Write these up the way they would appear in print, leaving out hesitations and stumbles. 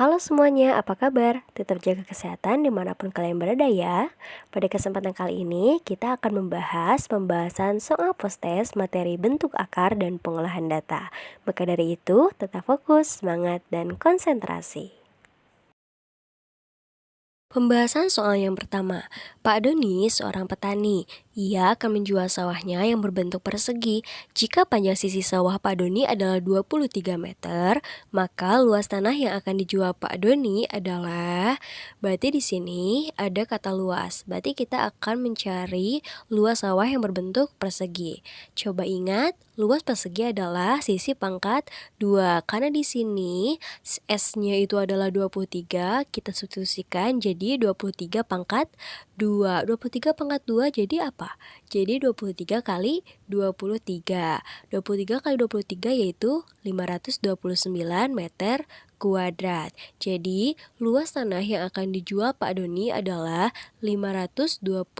Halo semuanya, apa kabar? Tetap jaga kesehatan dimanapun kalian berada ya. Pada kesempatan kali ini, kita akan membahas pembahasan soal postes materi bentuk akar dan pengolahan data. Maka dari itu, tetap fokus, semangat, dan konsentrasi. Pembahasan soal yang pertama, Pak Doni seorang petani. Ia akan menjual sawahnya yang berbentuk persegi. Jika panjang sisi sawah Pak Doni adalah 23 meter, maka luas tanah yang akan dijual Pak Doni adalah, berarti di sini ada kata luas. Berarti kita akan mencari luas sawah yang berbentuk persegi. Coba ingat, luas persegi adalah sisi pangkat 2. Karena di sini S-nya itu adalah 23, kita substitusikan jadi 23 pangkat 2. 23 pangkat 2 jadi apa? Jadi 23 kali 23. 23 kali 23 yaitu 529 meter kuadrat. Jadi, luas tanah yang akan dijual Pak Doni adalah 529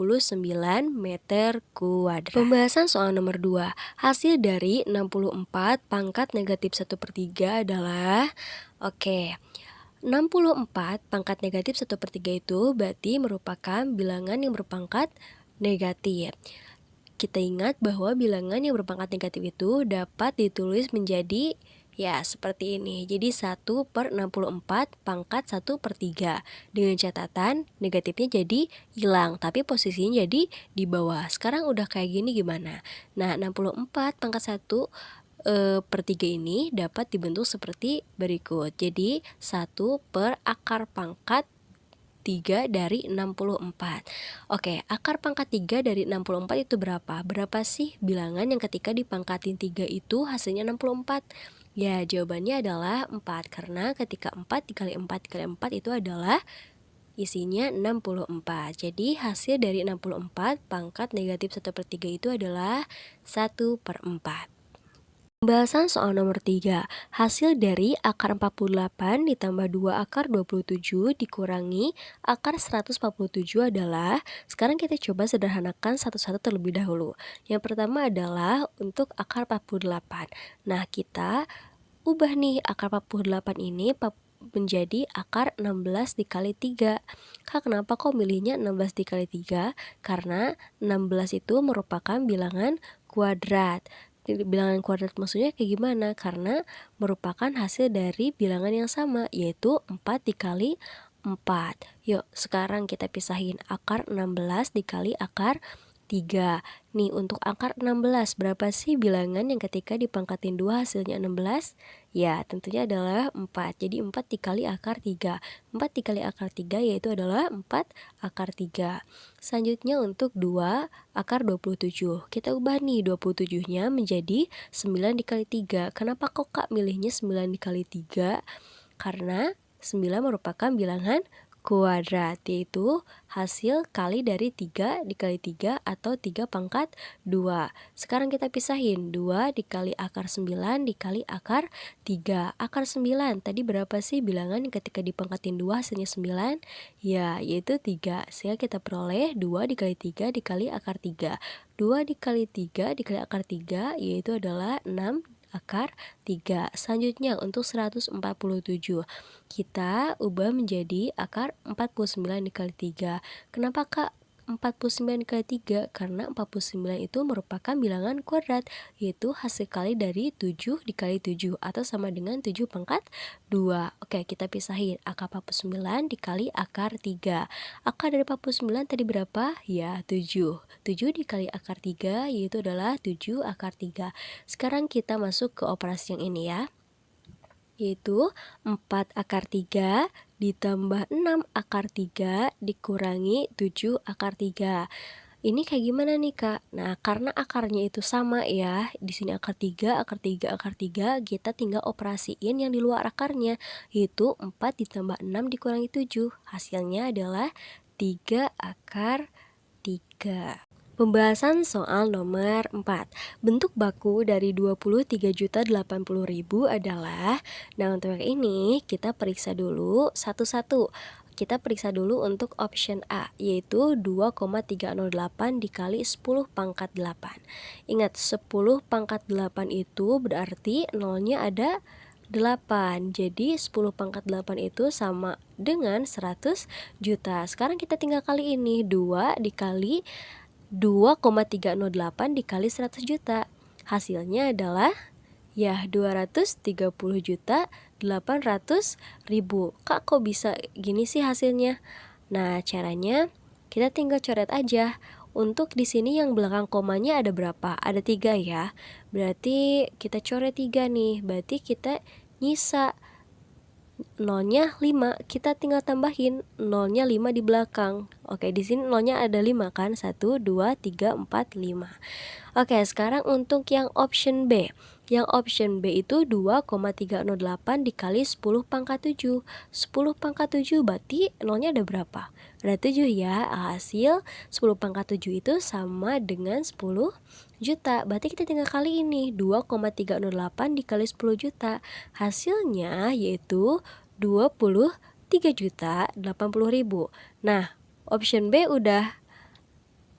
meter kuadrat. Pembahasan soal nomor 2. Hasil dari 64 pangkat negatif 1/3 adalah, oke, 64 pangkat negatif 1/3 itu berarti merupakan bilangan yang berpangkat negatif. Kita ingat bahwa bilangan yang berpangkat negatif itu dapat ditulis menjadi ya seperti ini. Jadi 1/64 pangkat 1/3. Dengan catatan negatifnya jadi hilang, tapi posisinya jadi di bawah. Sekarang udah kayak gini gimana? Nah, 64 pangkat 1/3 ini dapat dibentuk seperti berikut. Jadi 1 per akar pangkat 3 dari 64. Oke, akar pangkat 3 dari 64 itu berapa? Berapa sih bilangan yang ketika dipangkatin 3 itu hasilnya 64? Ya, jawabannya adalah 4. Karena ketika 4 dikali 4 dikali 4 itu adalah isinya 64. Jadi hasil dari 64 pangkat negatif 1/3 itu adalah 1/4. Pembahasan soal nomor 3. Hasil dari akar 48 ditambah 2 akar 27 dikurangi akar 147 adalah, sekarang kita coba sederhanakan satu-satu terlebih dahulu. Yang pertama adalah untuk akar 48. Nah, kita ubah nih akar 48 ini menjadi akar 16 dikali 3. Kak, kenapa kok milihnya 16 dikali 3? Karena 16 itu merupakan bilangan kuadrat. Bilangan kuadrat maksudnya kayak gimana? Karena merupakan hasil dari bilangan yang sama, yaitu 4 dikali 4. Yuk, sekarang kita pisahin akar 16 dikali akar 3. Nih, untuk akar 16, berapa sih bilangan yang ketika dipangkatin 2 hasilnya 16? Ya, tentunya adalah 4. Jadi 4 dikali akar 3. 4 dikali akar 3 yaitu adalah 4 akar 3. Selanjutnya untuk 2 akar 27. Kita ubah nih 27-nya menjadi 9 dikali 3. Kenapa kok Kak milihnya 9 dikali 3? Karena 9 merupakan bilangan kuadrat, yaitu hasil kali dari 3 dikali 3 atau 3 pangkat 2. Sekarang kita pisahin 2 dikali akar 9 dikali akar 3. Akar 9 tadi berapa sih bilangan yang ketika dipangkatin 2 hasilnya 9? Ya, yaitu 3. Sehingga kita peroleh 2 dikali 3 dikali akar 3. 2 dikali 3 dikali akar 3 yaitu adalah 6 akar 3. Selanjutnya untuk 147 kita ubah menjadi akar 49 dikali 3. Kenapa Kak 49 dikali 3? Karena 49 itu merupakan bilangan kuadrat, yaitu hasil kali dari 7 dikali 7 atau sama dengan 7 pangkat 2. Oke, kita pisahin akar 49 dikali akar 3. Akar dari 49 tadi berapa? Ya, 7. 7 dikali akar 3 yaitu adalah 7 akar 3. Sekarang kita masuk ke operasi yang ini ya, yaitu 4 akar 3 ditambah 6 akar 3 dikurangi 7 akar 3. Ini kayak gimana nih Kak? Nah, karena akarnya itu sama ya, di sini akar 3, akar 3, akar 3, kita tinggal operasiin yang di luar akarnya, yaitu 4 ditambah 6 dikurangi 7. Hasilnya adalah 3 akar 3. Pembahasan soal nomor 4. Bentuk baku dari 23.080.000 adalah, nah untuk yang ini kita periksa dulu satu-satu. Kita periksa dulu untuk option A, yaitu 2,308 dikali 10 pangkat 8. Ingat, 10 pangkat 8 itu berarti nolnya ada 8. Jadi 10 pangkat 8 itu sama dengan 100 juta. Sekarang kita tinggal kali ini, 2 dikali 2,308 dikali 100 juta. Hasilnya adalah ya 230 juta 800 ribu. Kak, kok bisa gini sih hasilnya? Nah, caranya kita tinggal coret aja. Untuk di sini yang belakang komanya ada berapa? Ada 3 ya. Berarti kita coret 3 nih. Berarti kita nyisa nolnya 5. Kita tinggal tambahin nolnya 5 di belakang. Oke, di sini nolnya ada 5 kan? 1, 2, 3, 4, 5. Oke, sekarang untuk yang option B. Yang option B itu 2,308 dikali 10 pangkat 7. 10 pangkat 7 berarti nolnya ada berapa? Ada 7 ya. Hasil 10 pangkat 7 itu sama dengan 10 juta. Berarti kita tinggal kali ini, 2,308 dikali 10 juta. Hasilnya yaitu 23 juta 80 ribu. Nah, option B udah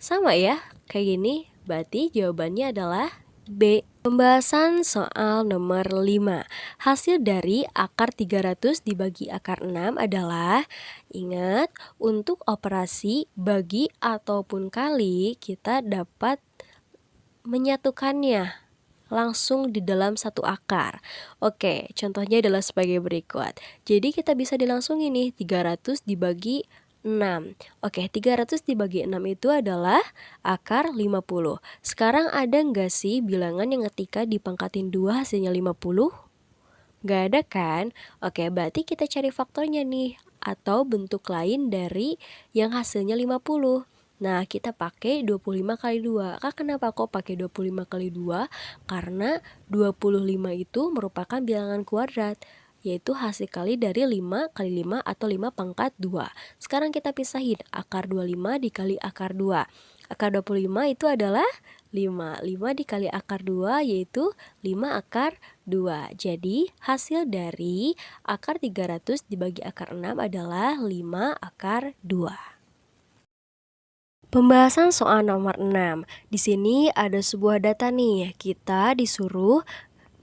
sama ya, kayak gini. Berarti jawabannya adalah B. Pembahasan soal nomor 5. Hasil dari akar 300 dibagi akar 6 adalah, ingat, untuk operasi bagi ataupun kali kita dapat menyatukannya langsung di dalam satu akar. Oke, contohnya adalah sebagai berikut. Jadi kita bisa dilangsungin nih, 300 dibagi 6. Oke, 300 dibagi 6 itu adalah akar 50. Sekarang ada nggak sih bilangan yang ketika dipangkatin 2 hasilnya 50? Nggak ada kan? Oke, berarti kita cari faktornya nih, atau bentuk lain dari yang hasilnya 50. Nah, kita pakai 25 kali 2. Kak, kenapa kok pakai 25 kali 2? Karena 25 itu merupakan bilangan kuadrat, yaitu hasil kali dari 5 kali 5 atau 5 pangkat 2. Sekarang kita pisahin, akar 25 dikali akar 2. Akar 25 itu adalah 5. 5 dikali akar 2 yaitu 5 akar 2. Jadi hasil dari akar 300 dibagi akar 6 adalah 5 akar 2. Pembahasan soal nomor 6. Di sini ada sebuah data nih. Kita disuruh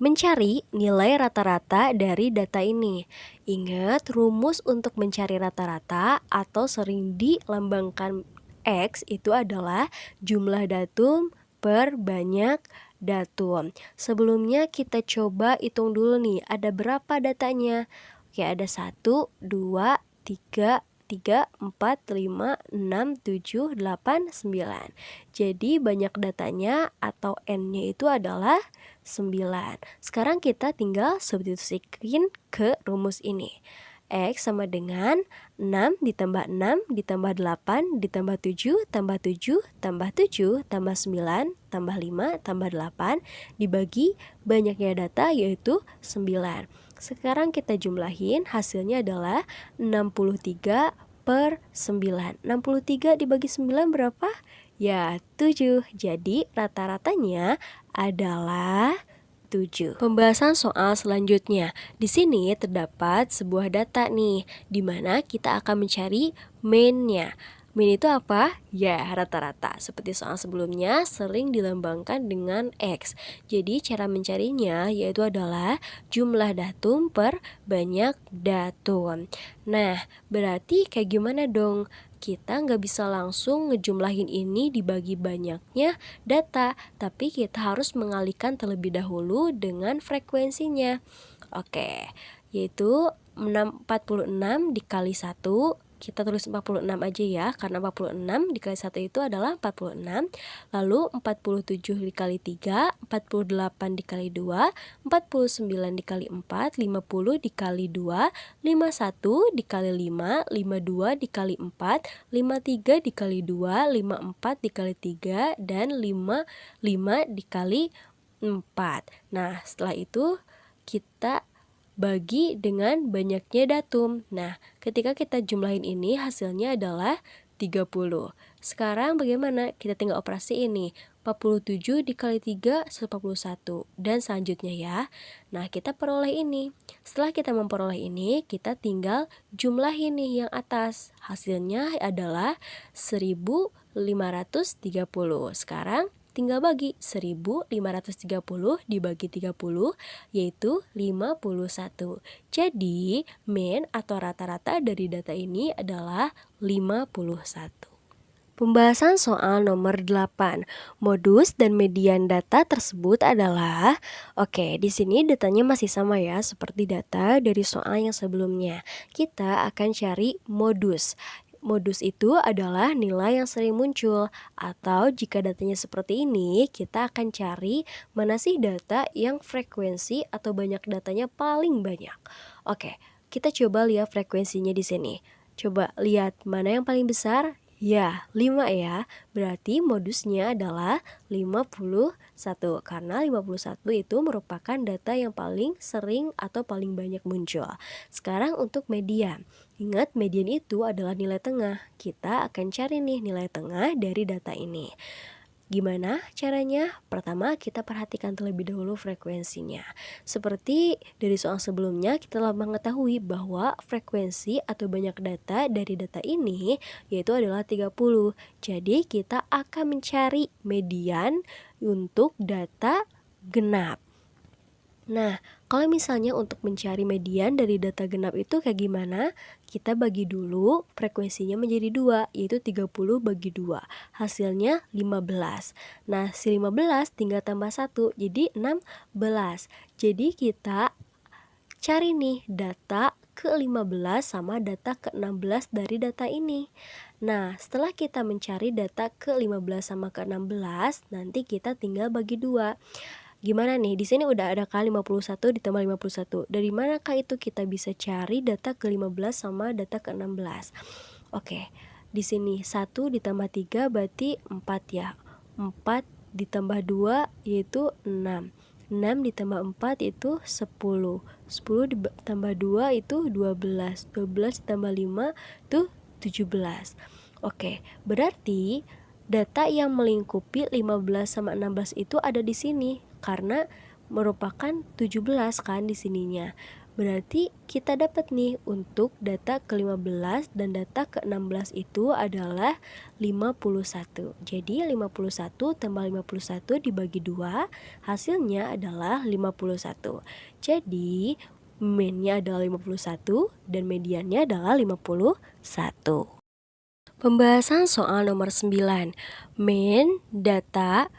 mencari nilai rata-rata dari data ini. Ingat, rumus untuk mencari rata-rata atau sering dilambangkan X itu adalah jumlah datum per banyak datum. Sebelumnya kita coba hitung dulu nih, ada berapa datanya? Oke, ada 1, 2, 3, 4, 5, 6, 7, 8, 9. Jadi banyak datanya atau N-nya itu adalah 9. Sekarang kita tinggal substitusikan ke rumus ini. X sama dengan 6 ditambah 6 ditambah 8 ditambah 7 tambah 7 tambah 7 tambah 9 tambah 5 tambah 8 dibagi banyaknya data yaitu 9. Sekarang kita jumlahin, hasilnya adalah 63 per 9. 63 dibagi 9 berapa? Ya, 7. Jadi rata-ratanya adalah 7. Pembahasan soal selanjutnya. Di sini terdapat sebuah data nih, di mana kita akan mencari mean-nya. Mean itu apa? Ya, rata-rata. Seperti soal sebelumnya sering dilambangkan dengan X. Jadi cara mencarinya yaitu adalah jumlah datum per banyak datum. Nah, berarti kayak gimana dong? Kita nggak bisa langsung ngejumlahin ini dibagi banyaknya data, tapi kita harus mengalihkan terlebih dahulu dengan frekuensinya. Oke, yaitu 46 dikali 1, kita tulis 46 aja ya, karena 46 dikali 1 itu adalah 46. Lalu 47 dikali 3, 48 dikali 2, 49 dikali 4, 50 dikali 2, 51 dikali 5, 52 dikali 4, 53 dikali 2, 54 dikali 3, dan 55 dikali 4. Nah, setelah itu kita bagi dengan banyaknya datum. Nah, ketika kita jumlahin ini hasilnya adalah 30. Sekarang bagaimana? Kita tinggal operasi ini. 47 dikali 3, 141. Dan selanjutnya ya. Nah, kita peroleh ini. Setelah kita memperoleh ini, kita tinggal jumlahin nih yang atas. Hasilnya adalah 1530. Sekarang tinggal bagi 1530 dibagi 30 yaitu 51. Jadi mean atau rata-rata dari data ini adalah 51. Pembahasan soal nomor 8. Modus dan median data tersebut adalah, oke, di sini datanya masih sama ya, seperti data dari soal yang sebelumnya. Kita akan cari modus. Modus itu adalah nilai yang sering muncul, atau jika datanya seperti ini, kita akan cari mana sih data yang frekuensi atau banyak datanya paling banyak. Oke, kita coba lihat frekuensinya di sini. Coba lihat mana yang paling besar. Ya, 5 ya. Berarti modusnya adalah 51 karena 51 itu merupakan data yang paling sering atau paling banyak muncul. Sekarang untuk median. Ingat, median itu adalah nilai tengah. Kita akan cari nih nilai tengah dari data ini. Gimana caranya? Pertama, kita perhatikan terlebih dahulu frekuensinya. Seperti dari soal sebelumnya, kita telah mengetahui bahwa frekuensi atau banyak data dari data ini yaitu adalah 30. Jadi, kita akan mencari median untuk data genap. Nah, kalau misalnya untuk mencari median dari data genap itu kayak gimana? Kita bagi dulu frekuensinya menjadi 2, yaitu 30 bagi 2. Hasilnya 15. Nah, si 15 tinggal tambah 1, jadi 16. Jadi kita cari nih data ke-15 sama data ke-16 dari data ini. Nah, setelah kita mencari data ke-15 sama ke-16, nanti kita tinggal bagi 2. Gimana nih? Di sini udah ada kan 51 ditambah 51. Dari manakah itu kita bisa cari data ke-15 sama data ke-16? Oke. Di sini 1 ditambah 3 berarti 4 ya. 4 ditambah 2 yaitu 6. 6 ditambah 4 itu 10. 10 ditambah 2 itu 12. 12 ditambah 5 itu 17. Oke, berarti data yang melingkupi 15 sama 16 itu ada di sini karena merupakan 17 kan di sininya. Berarti kita dapat nih untuk data ke-15 dan data ke-16 itu adalah 51. Jadi 51 tambah 51 dibagi 2 hasilnya adalah 51. Jadi mean-nya adalah 51 dan mediannya adalah 51. Pembahasan soal nomor 9. Mean data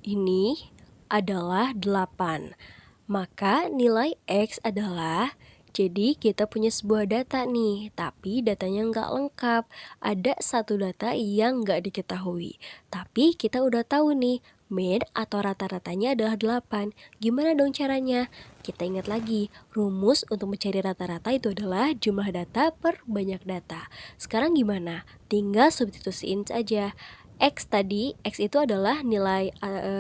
ini adalah 8. Maka nilai X adalah, jadi kita punya sebuah data nih, tapi datanya nggak lengkap. Ada satu data yang nggak diketahui. Tapi kita udah tahu nih, mean atau rata-ratanya adalah 8. Gimana dong caranya? Kita ingat lagi, rumus untuk mencari rata-rata itu adalah jumlah data per banyak data. Sekarang gimana? Tinggal substitusiin saja. X tadi, X itu adalah nilai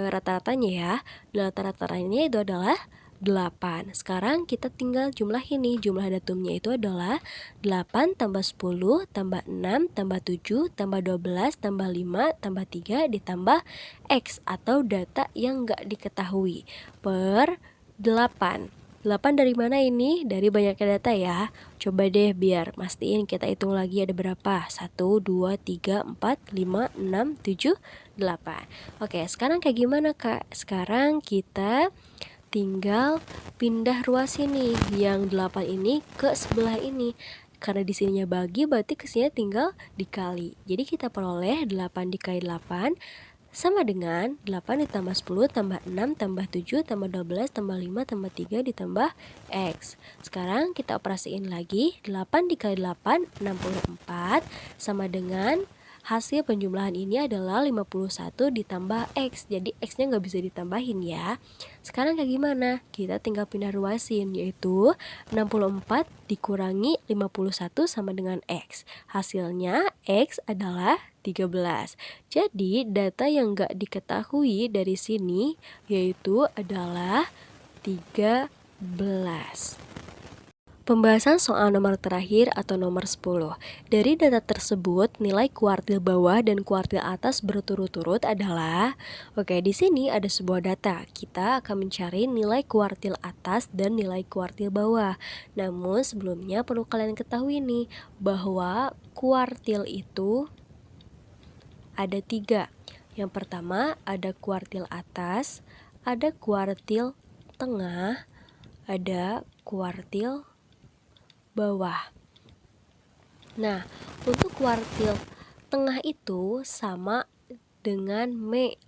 rata-ratanya ya. Rata-ratanya itu adalah 8. Sekarang kita tinggal jumlahin nih. Jumlah datumnya itu adalah 8 tambah 10 tambah 6 tambah 7 tambah 12 tambah 5 tambah 3 ditambah X atau data yang nggak diketahui per 8. 8 dari mana ini? Dari banyaknya data ya. Coba deh biar mastiin kita hitung lagi ada berapa. 1, 2, 3, 4, 5, 6, 7, 8. Oke, sekarang kayak gimana Kak? Sekarang kita tinggal pindah ruas ini. Yang 8 ini ke sebelah ini. Karena di sininya bagi berarti kesini tinggal dikali. Jadi kita peroleh 8 dikali 8 sama dengan 8 ditambah 10 tambah 6 tambah 7 tambah 12 tambah 5 tambah 3 ditambah X. Sekarang kita operasiin lagi. 8 dikali 8 64 sama dengan hasil penjumlahan ini adalah 51 ditambah X. Jadi X-nya nggak bisa ditambahin ya. Sekarang kayak gimana? Kita tinggal pindah ruasin, yaitu 64 dikurangi 51 sama dengan X. Hasilnya X adalah 13. Jadi data yang nggak diketahui dari sini yaitu adalah 13. Pembahasan soal nomor terakhir atau nomor 10. Dari data tersebut, nilai kuartil bawah dan kuartil atas berturut-turut adalah, oke, di sini ada sebuah data. Kita akan mencari nilai kuartil atas dan nilai kuartil bawah. Namun sebelumnya perlu kalian ketahui nih, bahwa kuartil itu ada 3, Yang pertama ada kuartil atas, ada kuartil tengah, ada kuartil bawah. Nah, untuk kuartil tengah itu sama dengan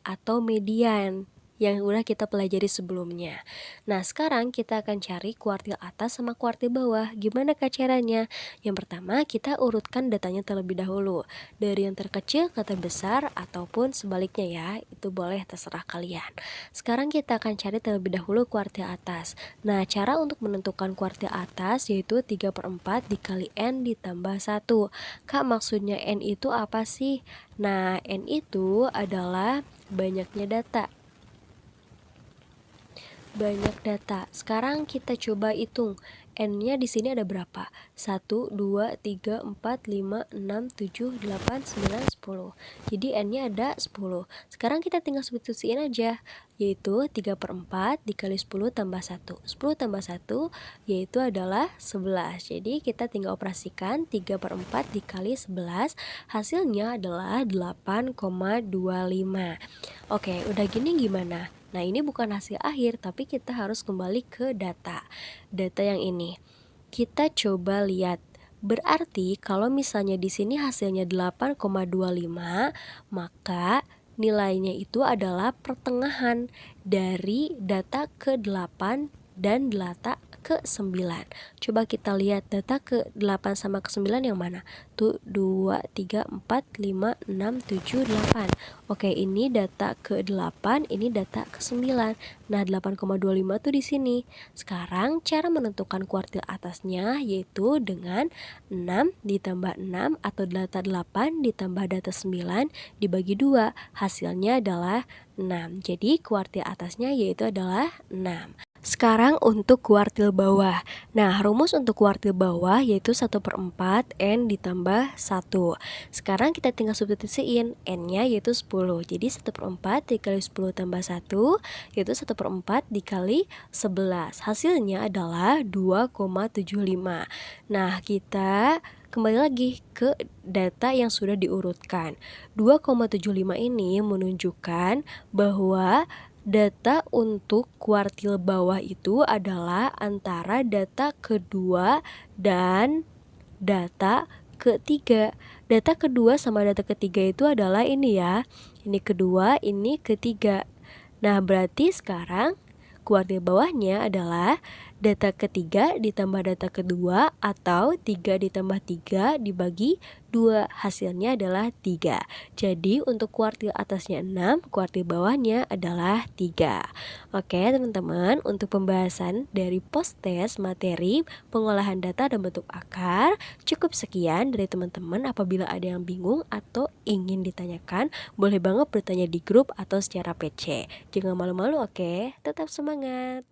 atau median yang udah kita pelajari sebelumnya. Nah, sekarang kita akan cari kuartil atas sama kuartil bawah. Gimana Kak caranya? Yang pertama, kita urutkan datanya terlebih dahulu. Dari yang terkecil ke terbesar ataupun sebaliknya ya. Itu boleh terserah kalian. Sekarang kita akan cari terlebih dahulu kuartil atas. Nah, cara untuk menentukan kuartil atas yaitu 3/4 dikali N ditambah 1. Kak, maksudnya N itu apa sih? Nah, N itu adalah banyaknya data. Sekarang kita coba hitung. N-nya di sini ada berapa? 1, 2, 3, 4, 5, 6, 7, 8, 9, 10. Jadi N-nya ada 10. Sekarang kita tinggal substitusiin aja, yaitu 3/4 dikali 10 tambah 1. 10 tambah 1 yaitu adalah 11. Jadi kita tinggal operasikan 3/4 dikali 11, hasilnya adalah 8,25. Oke, udah gini gimana? Nah, ini bukan hasil akhir, tapi kita harus kembali ke data. Data yang ini. Kita coba lihat. Berarti kalau misalnya di sini hasilnya 8,25, maka nilainya itu adalah pertengahan dari data ke-8 dan data ke-9. Coba kita lihat data ke-8 sama ke-9 yang mana? Tuh 2, 3, 4, 5, 6, 7, 8. Oke, ini data ke-8, ini data ke-9. Nah, 8,25 tuh di sini. Sekarang cara menentukan kuartil atasnya yaitu dengan 6 ditambah 6 atau data 8 ditambah data 9 dibagi 2. Hasilnya adalah 6. Jadi kuartil atasnya yaitu adalah 6. Sekarang untuk kuartil bawah. Nah, rumus untuk kuartil bawah yaitu 1/4 N ditambah 1. Sekarang kita tinggal substitusiin. N-nya yaitu 10. Jadi 1/4 dikali 10 tambah 1 yaitu 1/4 dikali 11. Hasilnya adalah 2,75. Nah, kita kembali lagi ke data yang sudah diurutkan. 2,75 ini menunjukkan bahwa data untuk kuartil bawah itu adalah antara data kedua dan data ketiga. Data kedua sama data ketiga itu adalah ini ya. Ini kedua, ini ketiga. Nah, berarti sekarang kuartil bawahnya adalah data ketiga ditambah data kedua atau 3 ditambah 3 dibagi 2. Hasilnya adalah 3. Jadi untuk kuartil atasnya 6, kuartil bawahnya adalah 3. Oke teman-teman, untuk pembahasan dari post-test materi pengolahan data dan bentuk akar cukup sekian dari teman-teman. Apabila ada yang bingung atau ingin ditanyakan, boleh banget bertanya di grup atau secara PC. Jangan malu-malu, oke? Tetap semangat!